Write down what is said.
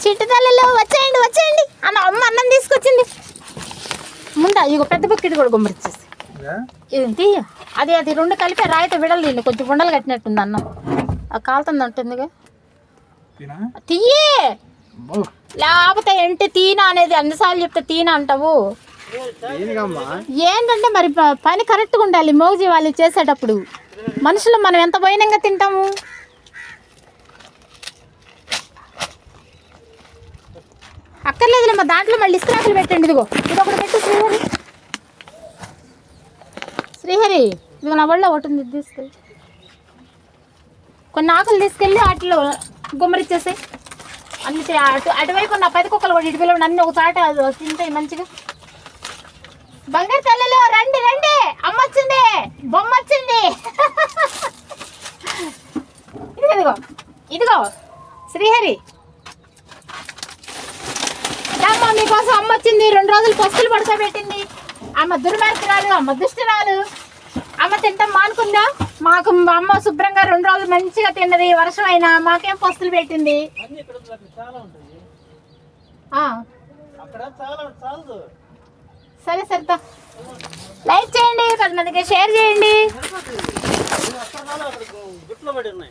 చిట్టు తల్లలో వచ్చేయండి వచ్చేయండి అన్న అమ్మ అన్నం తీసుకొచ్చింది ముందా ఇగో పెద్ద బకెట్ కూడా గుమ్మరిచ్చేసి ఇది అది అది రెండు కలిపి రాయితో విడలు తిండి కొంచెం ఉండలు కట్టినట్టుంది అన్నం కాలుతుంది ఉంటుందిగా తీయే లేకపోతే ఏంటి తీనా అనేది అన్నిసార్లు చెప్తే తీనా అంటావు ఏంటంటే మరి పని కరెక్ట్గా ఉండాలి మోజీ వాళ్ళు చేసేటప్పుడు మనుషులు మనం ఎంత పోయినంగా తింటాము అక్కర్లేదులే మా దాంట్లో మళ్ళీ ఇస్త్రాకులు పెట్టండి ఇదిగో ఇదొకటి పెట్టు శ్రీహరి శ్రీహరి ఇదిగో నా ఒళ్ళో ఒకటి ఉంది తీసుకెళ్ళి కొన్ని ఆకులు తీసుకెళ్ళి వాటిలో గుమ్మరిచ్చేసాయి అన్ని అటువైపు నా 10 కుక్కలు కూడా ఇటు పిల్లలు అన్నీ ఒక చాట తింటాయి మంచిగా బంగారు తల్లలో రండి రండి అమ్మ వచ్చింది బొమ్మ వచ్చింది ఇదిగో ఇదిగో శ్రీహరి అమ్మ మీకోసం అమ్మ వచ్చింది 2 రోజులు పస్తులు పడుకోబెట్టింది అమ్మ దుర్మార్గురాలు అమ్మ దుష్టురాలు అమ్మ తింటాం మానుకుందా మాకు అమ్మ శుభ్రంగా 2 రోజులు మంచిగా తిన్నది వర్షం అయినా మాకేం పస్తులు పెట్టింది సరే సరితా లైక్ చేయండి 10 మందికి షేర్ చేయండి